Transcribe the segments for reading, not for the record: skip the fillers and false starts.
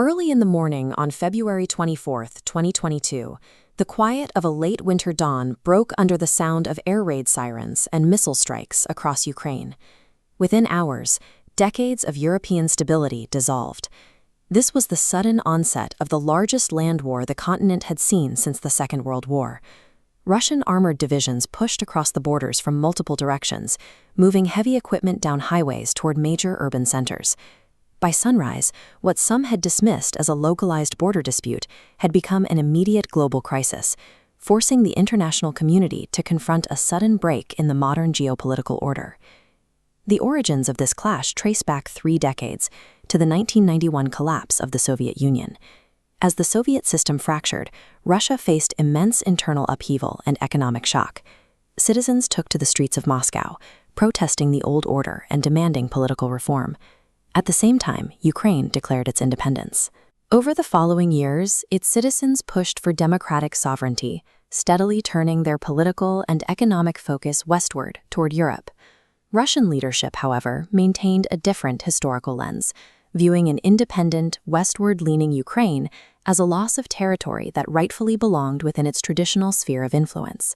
Early in the morning on February 24, 2022, the quiet of a late winter dawn broke under the sound of air raid sirens and missile strikes across Ukraine. Within hours, decades of European stability dissolved. This was the sudden onset of the largest land war the continent had seen since the Second World War. Russian armored divisions pushed across the borders from multiple directions, moving heavy equipment down highways toward major urban centers. By sunrise, what some had dismissed as a localized border dispute had become an immediate global crisis, forcing the international community to confront a sudden break in the modern geopolitical order. The origins of this clash trace back 3 decades, to the 1991 collapse of the Soviet Union. As the Soviet system fractured, Russia faced immense internal upheaval and economic shock. Citizens took to the streets of Moscow, protesting the old order and demanding political reform. At the same time, Ukraine declared its independence. Over the following years, its citizens pushed for democratic sovereignty, steadily turning their political and economic focus westward toward Europe. Russian leadership, however, maintained a different historical lens, viewing an independent, westward-leaning Ukraine as a loss of territory that rightfully belonged within its traditional sphere of influence.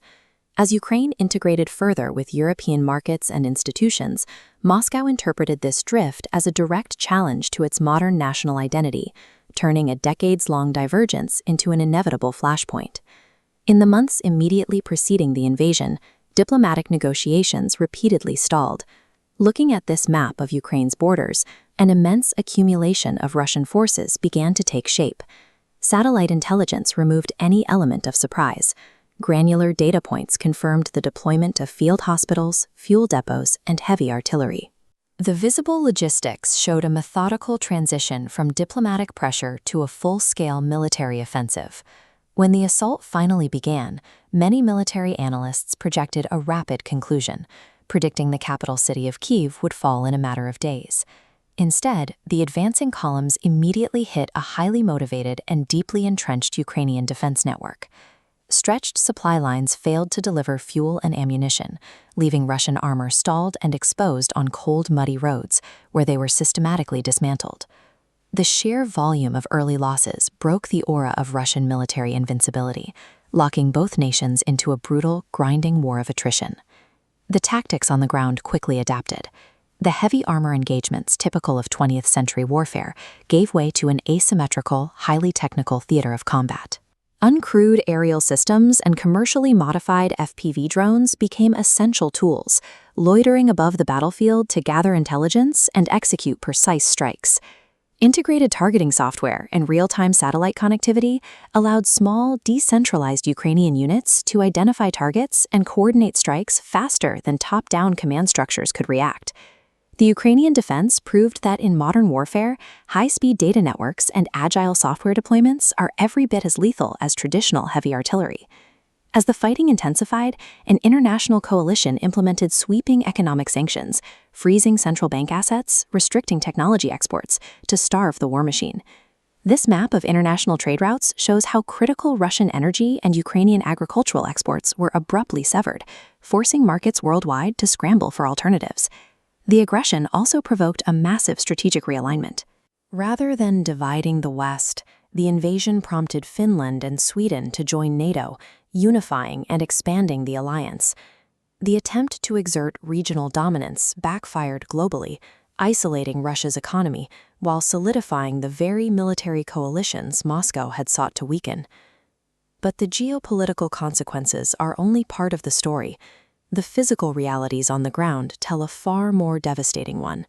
As Ukraine integrated further with European markets and institutions, Moscow interpreted this drift as a direct challenge to its modern national identity, turning a decades-long divergence into an inevitable flashpoint. In the months immediately preceding the invasion, diplomatic negotiations repeatedly stalled. Looking at this map of Ukraine's borders, an immense accumulation of Russian forces began to take shape. Satellite intelligence removed any element of surprise. Granular data points confirmed the deployment of field hospitals, fuel depots, and heavy artillery. The visible logistics showed a methodical transition from diplomatic pressure to a full-scale military offensive. When the assault finally began, many military analysts projected a rapid conclusion, predicting the capital city of Kyiv would fall in a matter of days. Instead, the advancing columns immediately hit a highly motivated and deeply entrenched Ukrainian defense network. Stretched supply lines failed to deliver fuel and ammunition, leaving Russian armor stalled and exposed on cold, muddy roads, where they were systematically dismantled. The sheer volume of early losses broke the aura of Russian military invincibility, locking both nations into a brutal, grinding war of attrition. The tactics on the ground quickly adapted. The heavy armor engagements typical of 20th century warfare gave way to an asymmetrical, highly technical theater of combat. Uncrewed aerial systems and commercially modified FPV drones became essential tools, loitering above the battlefield to gather intelligence and execute precise strikes. Integrated targeting software and real-time satellite connectivity allowed small, decentralized Ukrainian units to identify targets and coordinate strikes faster than top-down command structures could react. The Ukrainian defense proved that in modern warfare, high-speed data networks and agile software deployments are every bit as lethal as traditional heavy artillery. As the fighting intensified, an international coalition implemented sweeping economic sanctions, freezing central bank assets, restricting technology exports, to starve the war machine. This map of international trade routes shows how critical Russian energy and Ukrainian agricultural exports were abruptly severed, forcing markets worldwide to scramble for alternatives. The aggression also provoked a massive strategic realignment. Rather than dividing the West, the invasion prompted Finland and Sweden to join NATO, unifying and expanding the alliance. The attempt to exert regional dominance backfired globally, isolating Russia's economy while solidifying the very military coalitions Moscow had sought to weaken. But the geopolitical consequences are only part of the story. The physical realities on the ground tell a far more devastating one.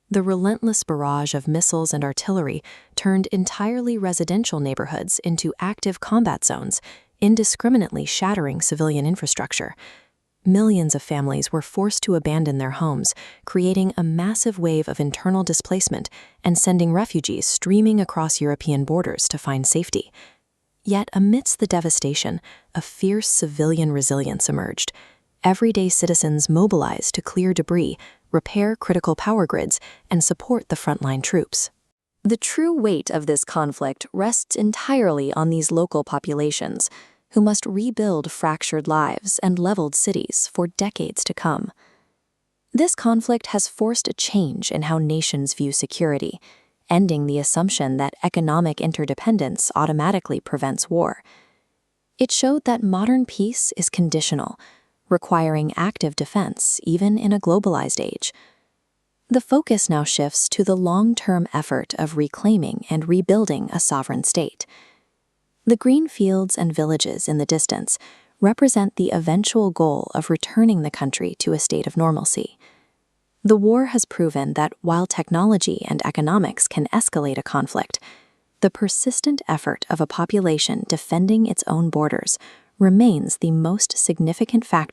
The relentless barrage of missiles and artillery turned entirely residential neighborhoods into active combat zones, indiscriminately shattering civilian infrastructure. Millions of families were forced to abandon their homes, creating a massive wave of internal displacement and sending refugees streaming across European borders to find safety. Yet amidst the devastation, a fierce civilian resilience emerged. Everyday citizens mobilized to clear debris, repair critical power grids, and support the frontline troops. The true weight of this conflict rests entirely on these local populations, who must rebuild fractured lives and leveled cities for decades to come. This conflict has forced a change in how nations view security. ending the assumption that economic interdependence automatically prevents war. It showed that modern peace is conditional, requiring active defense even in a globalized age. The focus now shifts to the long-term effort of reclaiming and rebuilding a sovereign state. The green fields and villages in the distance represent the eventual goal of returning the country to a state of normalcy. The war has proven that while technology and economics can escalate a conflict, the persistent effort of a population defending its own borders remains the most significant factor